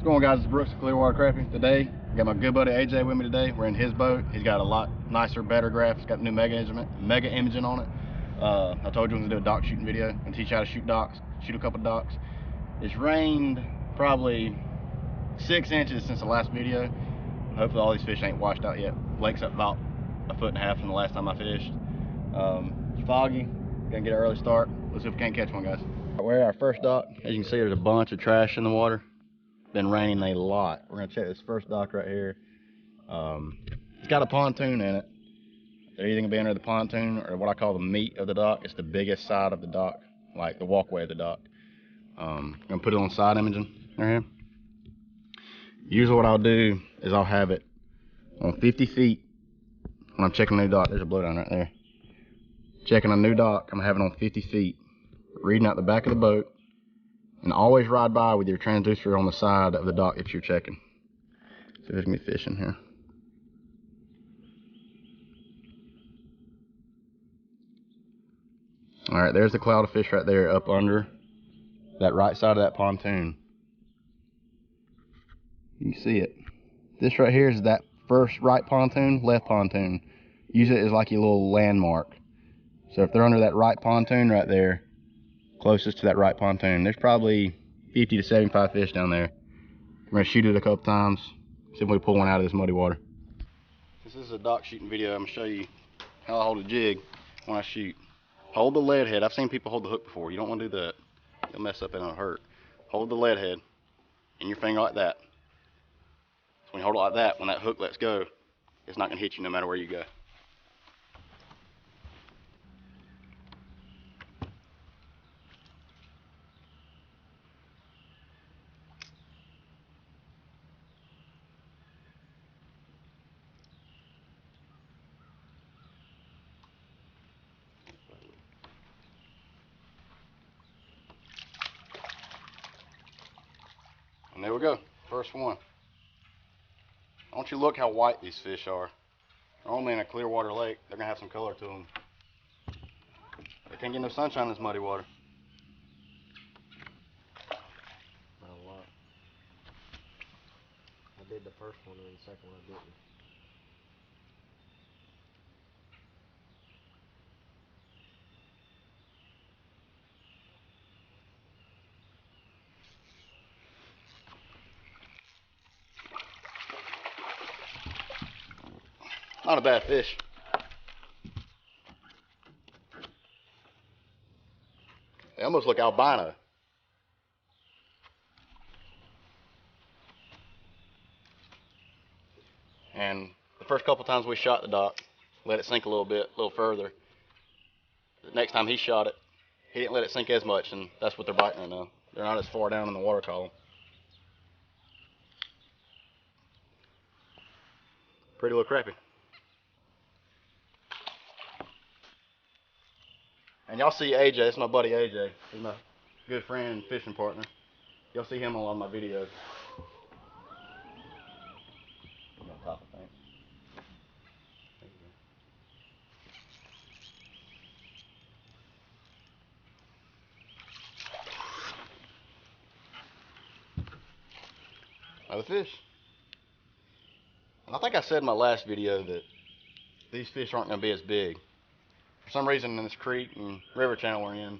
What's going on, guys? It's Brooks of Clearwater Crappie. Today, I got my good buddy AJ with me today. We're in his boat. He's got a lot nicer, better graph. It's got new mega imaging on it. I told you I was gonna do a dock shooting video and teach you how to shoot docks, shoot a couple docks. It's rained probably 6 inches since the last video. Hopefully all these fish ain't washed out yet. Lake's up about 1.5 feet from the last time I fished. It's foggy, gonna get an early start. Let's see if we can't catch one, guys. We're at our first dock. As you can see, there's a bunch of trash in the water. Been raining a lot. We're gonna check this first dock right here. It's got a pontoon in it. They're either gonna be under the pontoon or what I call the meat of the dock. It's the biggest side of the dock, like the walkway of the dock. I'm gonna put it on side imaging right here. Usually what I'll do is I'll have it on 50 feet when I'm checking a new dock. There's a blowdown right there. Checking a new dock, I'm gonna have it on 50 feet, reading out the back of the boat, and always ride by with your transducer on the side of the dock that you're checking. See if there's gonna be fish in here. Alright, there's the cloud of fish right there up under that right side of that pontoon. You can see it. This right here is that first right pontoon, left pontoon. Use it as like your little landmark. So if they're under that right pontoon right there, closest to that right pontoon, there's probably 50 to 75 fish down there. We're gonna shoot it a couple times, see if we pull one out of this muddy water. This is a dock shooting video. I'm gonna show you how I hold a jig when I shoot. Hold the lead head. I've seen people hold the hook before. You don't want to do that. You'll mess up and it'll hurt. Hold the lead head in your finger like that. So when you hold it like that, when that hook lets go, it's not gonna hit you no matter where you go. And there we go, first one. I want you to look how white these fish are. They're only in a clear water lake. They're gonna have some color to them. They can't get no sunshine in this muddy water. Not a lot. I did the first one and the second one I didn't. Not a bad fish. They almost look albino. And the first couple times we shot the dock, let it sink a little bit, a little further. The next time he shot it, he didn't let it sink as much, and that's what they're biting right now. They're not as far down in the water column. Pretty little crappie. And y'all see AJ, it's my buddy AJ. He's my good friend and fishing partner. Y'all see him on a lot of my videos. On top of things. Another fish. And I think I said in my last video that these fish aren't going to be as big. For some reason in this creek and river channel we're in,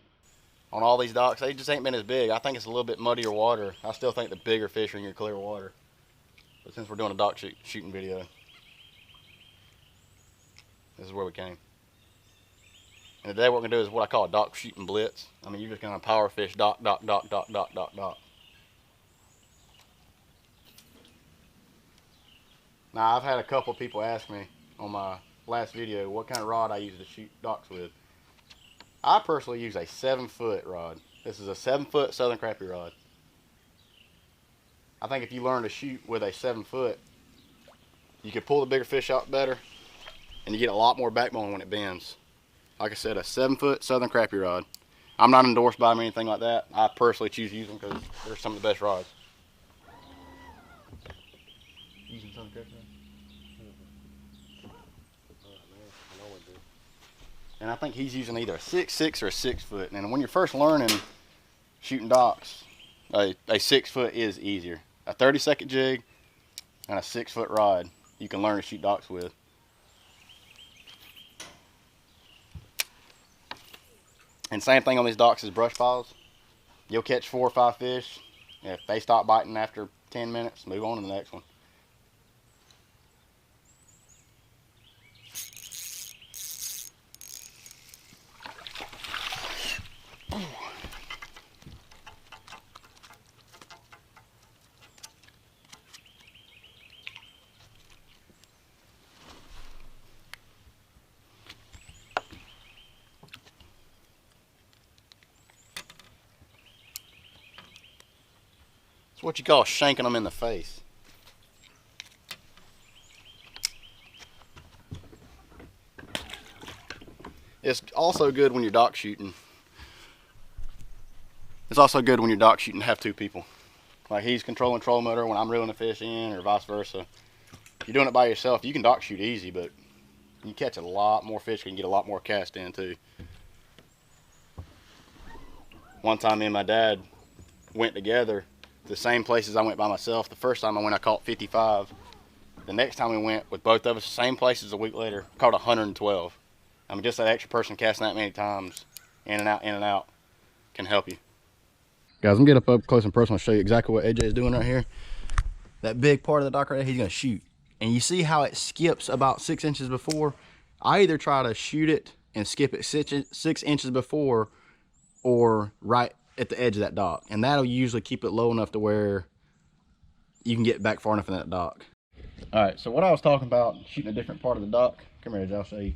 on all these docks, they just ain't been as big. I think it's a little bit muddier water. I still think the bigger fish are in your clear water. But since we're doing a dock shooting video, this is where we came. And today what we're going to do is what I call a dock shooting blitz. I mean, you're just going to power fish dock, dock, dock, dock, dock, dock, dock. Now, I've had a couple people ask me on my last video what kind of rod I use to shoot docks with. I personally use a 7-foot rod. This is a 7-foot Southern Crappie rod. I think if you learn to shoot with a 7-foot, you can pull the bigger fish out better, and you get a lot more backbone when it bends. Like I said, a 7-foot Southern Crappie rod. I'm not endorsed by them or anything like that. I personally choose to use them because they're some of the best rods. Using Southern Crappie rod? And I think he's using either a 6.6 or a 6-foot. And when you're first learning shooting docks, a 6-foot is easier. a 30-second jig, and a 6-foot rod you can learn to shoot docks with. And same thing on these docks as brush piles. You'll catch 4 or 5 fish. If they stop biting after 10 minutes, move on to the next one. It's what you call shanking them in the face. It's also good when you're dock shooting. It's also good when you're dock shooting to have 2 people. Like he's controlling troll motor when I'm reeling the fish in, or vice versa. If you're doing it by yourself, you can dock shoot easy, but you catch a lot more fish and get a lot more cast in too. One time me and my dad went together the same places I went by myself. The first time I went, I caught 55. The next time we went with both of us, same places a week later, caught 112. I mean, just that extra person casting that many times, in and out, can help you. Guys, I'm gonna get up close and personal and show you exactly what AJ is doing right here. That big part of the dock right there, he's gonna shoot. And you see how it skips about 6 inches before? I either try to shoot it and skip it 6 inches before, or right at the edge of that dock, and that'll usually keep it low enough to where you can get back far enough in that dock. All right, so what I was talking about, shooting a different part of the dock. Come here, I'll show you.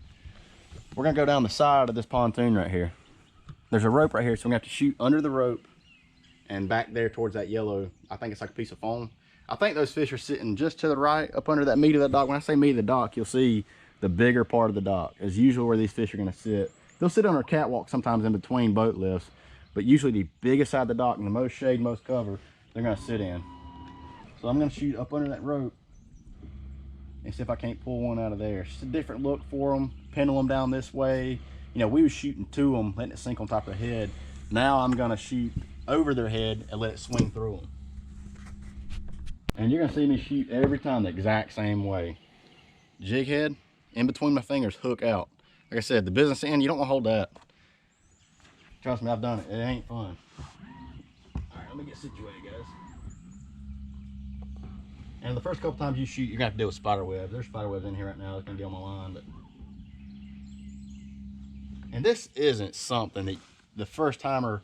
We're gonna go down the side of this pontoon right here. There's a rope right here, so I'm gonna have to shoot under the rope and back there towards that yellow, I think it's like a piece of foam. I think those fish are sitting just to the right up under that meat of that dock. When I say meat of the dock, you'll see the bigger part of the dock is usually where these fish are gonna sit. They'll sit on our catwalk sometimes in between boat lifts, but usually the biggest side of the dock and the most shade, most cover, they're gonna sit in. So I'm gonna shoot up under that rope and see if I can't pull one out of there. It's just a different look for them, pendulum down this way. You know, we was shooting to them, letting it sink on top of their head. Now I'm gonna shoot over their head and let it swing through them. And you're gonna see me shoot every time the exact same way. Jig head, in between my fingers, hook out. Like I said, the business end, you don't wanna hold that. Trust me, I've done it. It ain't fun. All right, let me get situated, guys. And the first couple times you shoot, you're gonna have to deal with spider webs. There's spider webs in here right now that's gonna be on my line, but. And this isn't something that the first timer,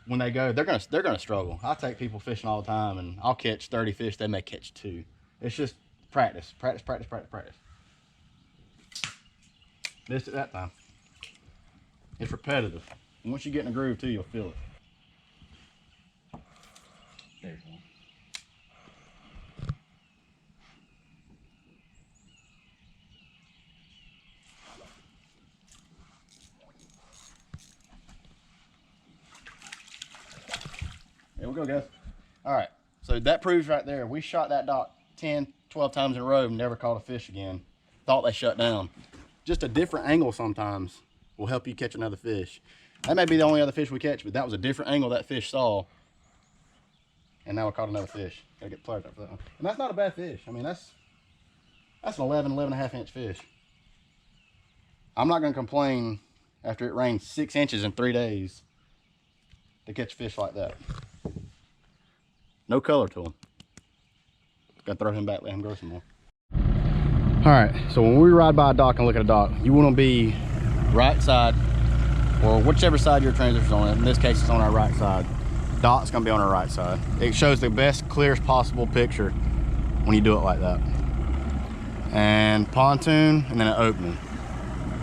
when they go, they're gonna struggle. I take people fishing all the time, and I'll catch 30 fish. They may catch 2. It's just practice, practice, practice, practice, practice. This at that time. It's repetitive. And once you get in a groove too, you'll feel it. There's one. There we go, guys. All right, so that proves right there, we shot that dock 10, 12 times in a row and never caught a fish again. Thought they shut down. Just a different angle sometimes will help you catch another fish. That may be the only other fish we catch, but that was a different angle that fish saw. And now we caught another fish. Gotta get pliers up for that one. And that's not a bad fish. I mean, that's an 11 and a half inch fish. I'm not gonna complain after it rained 6 inches in 3 days to catch fish like that. No color to him. Gotta throw him back, let him grow some more. All right, so when we ride by a dock and look at a dock, you wanna be right side, or whichever side your transition's on. In this case, it's on our right side. Dock's gonna be on our right side. It shows the best, clearest possible picture when you do it like that. And pontoon, and then an opening.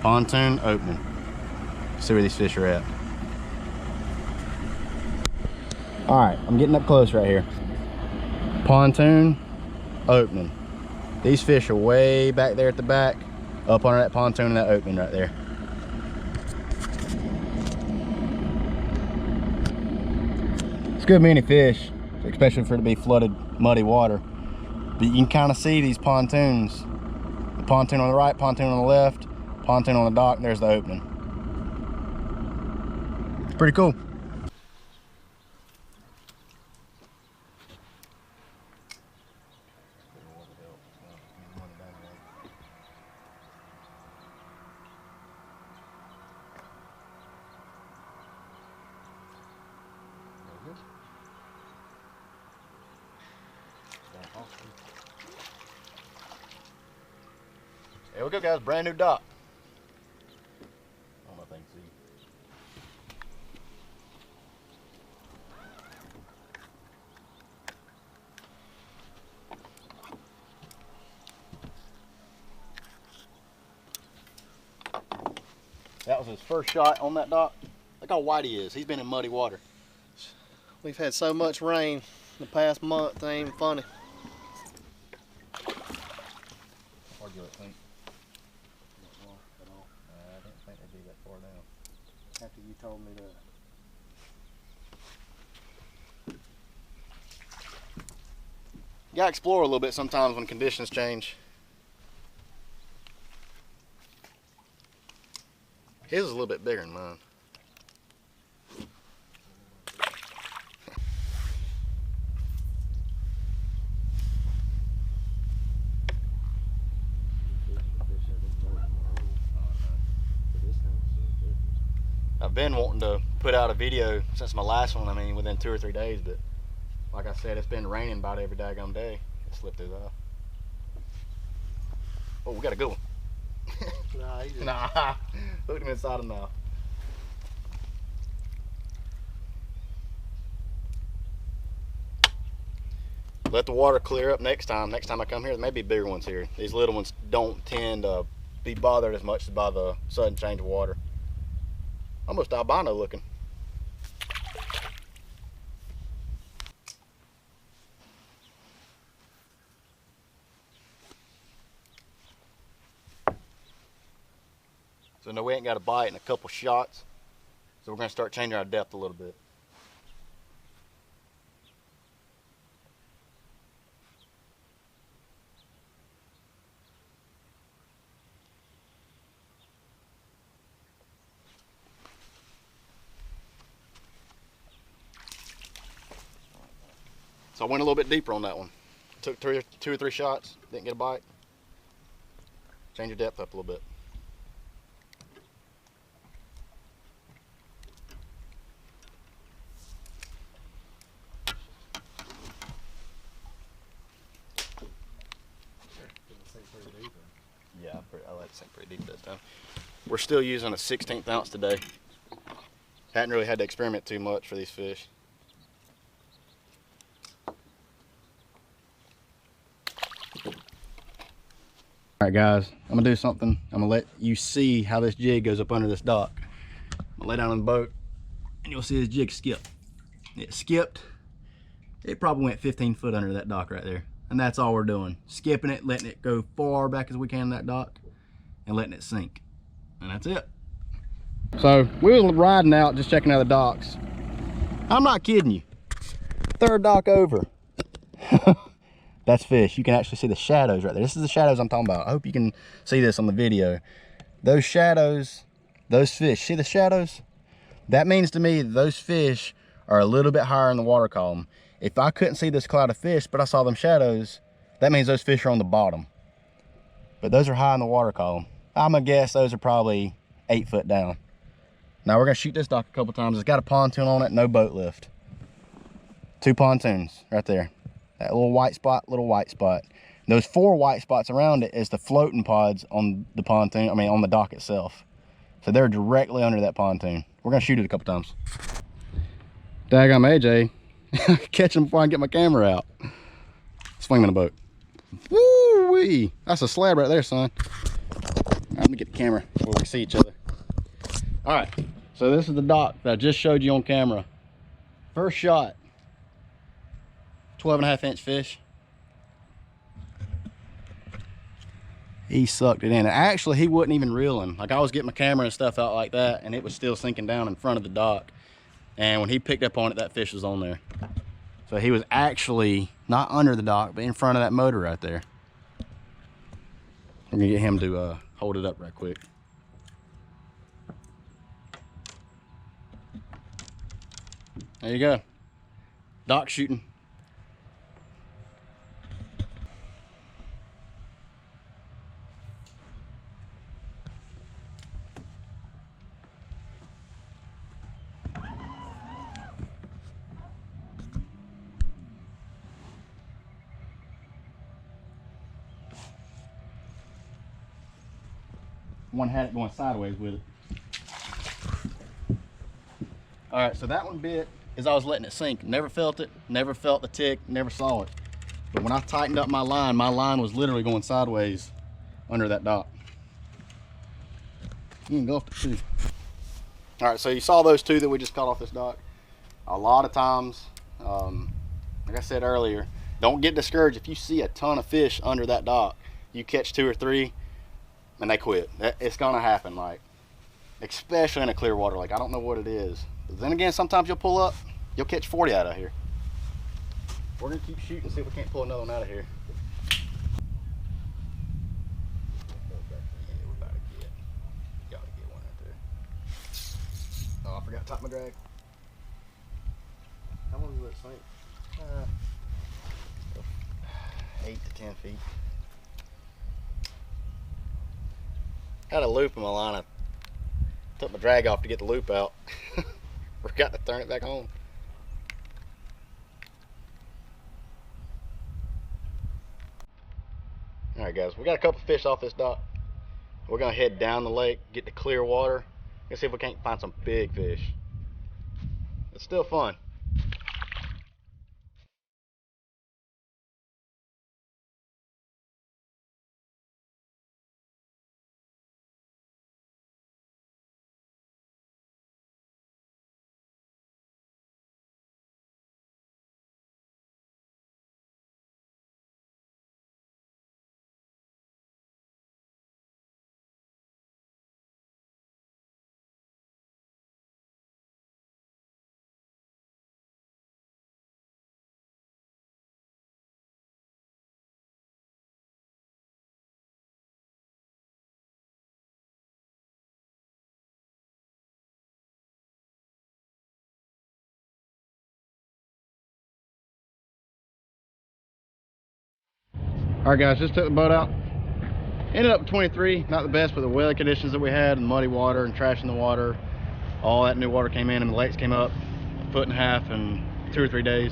Pontoon, opening. See where these fish are at. All right, I'm getting up close right here. Pontoon, opening. These fish are way back there at the back, up under that pontoon and that opening right there. It's good many fish, especially for it to be flooded, muddy water. But you can kind of see these pontoons. The pontoon on the right, pontoon on the left, pontoon on the dock, there's the opening. It's pretty cool. There we go, guys. Brand new dock. I don't know if they can see. That was his first shot on that dock. Look how white he is. He's been in muddy water. We've had so much rain in the past month, it ain't even funny. Hard to think. I didn't think they'd be that far down. After you told me that. You gotta explore a little bit sometimes when conditions change. His is a little bit bigger than mine. I've been wanting to put out a video since my last one, I mean within 2 or 3 days, but like I said, it's been raining about every daggone day. It slipped his eye. Oh, we got a good one. Nah, he just... Nah, look him inside the mouth. Let the water clear up next time. Next time I come here, there may be bigger ones here. These little ones don't tend to be bothered as much by the sudden change of water. Almost albino looking. So no, we ain't got a bite in a couple shots. So we're gonna start changing our depth a little bit. So I went a little bit deeper on that one. Took 2 or 3 shots, didn't get a bite. Change your depth up a little bit. Yeah, I like to sink pretty deep this time. We're still using a 1/16 ounce today. Hadn't really had to experiment too much for these fish. Alright guys, I'm gonna do something. I'm gonna let you see how this jig goes up under this dock. I'm gonna lay down on the boat and you'll see this jig skip. It skipped. It probably went 15 foot under that dock right there. And that's all we're doing. Skipping it, letting it go far back as we can in that dock and letting it sink. And that's it. So we were riding out, just checking out the docks. I'm not kidding you. 3rd dock over. That's fish. You can actually see the shadows right there. This is the shadows I'm talking about. I hope you can see this on the video. Those shadows, those fish, see the shadows? That means to me those fish are a little bit higher in the water column. If I couldn't see this cloud of fish, but I saw them shadows, that means those fish are on the bottom. But those are high in the water column. I'm gonna guess those are probably 8 foot down. Now we're gonna shoot this dock a couple times. It's got a pontoon on it, no boat lift. 2 pontoons right there. That little white spot, little white spot. Those 4 white spots around it is the floating pods on the pontoon, on the dock itself. So they're directly under that pontoon. We're gonna shoot it a couple times. Daggum AJ, catch him before I get my camera out. Swing him in the boat. Woo-wee! That's a slab right there, son. Let me get the camera so we can see each other. All right, so this is the dock that I just showed you on camera. First shot, 12.5-inch fish. He sucked it in. Actually, he wasn't even reeling. Like I was getting my camera and stuff out like that, and it was still sinking down in front of the dock. And when he picked up on it, that fish was on there. So he was actually not under the dock, but in front of that motor right there. I'm gonna get him to hold it up right quick. There you go. Dock shooting. one had it going sideways with it. All right, so that one bit as I was letting it sink. Never felt it, never felt the tick, never saw it. But when I tightened up my line was literally going sideways under that dock. You engulfed it too. All right, so you saw those two that we just caught off this dock. A lot of times, like I said earlier, don't get discouraged if you see a ton of fish under that dock. You catch 2 or 3 and they quit. It's gonna happen, like, especially in a clear water lake. I don't know what it is. But then again, sometimes you'll pull up, you'll catch 40 out of here. We're gonna keep shooting, see if we can't pull another one out of here. Oh, I forgot to top my drag. How long will it sink? 8 to 10 feet. Had a loop in my line. I took my drag off to get the loop out. Forgot to turn it back on. Alright guys, we got a couple fish off this dock. We're gonna head down the lake, get to clear water, and see if we can't find some big fish. It's still fun. Alright guys, just took the boat out. Ended up 23, not the best with the weather conditions that we had, and muddy water and trash in the water. All that new water came in and the lakes came up 1.5 feet in 2 or 3 days.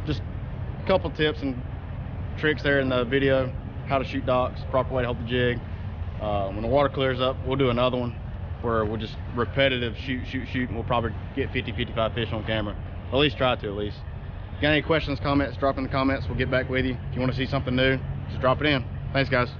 Just a couple tips and tricks there in the video. How to shoot docks, proper way to hold the jig. When the water clears up, we'll do another one where we'll just repetitive shoot, and we'll probably get 50, 55 fish on camera. At least try to, at least. Got any questions, comments, drop in the comments. We'll get back with you. If you want to see something new, just drop it in. Thanks, guys.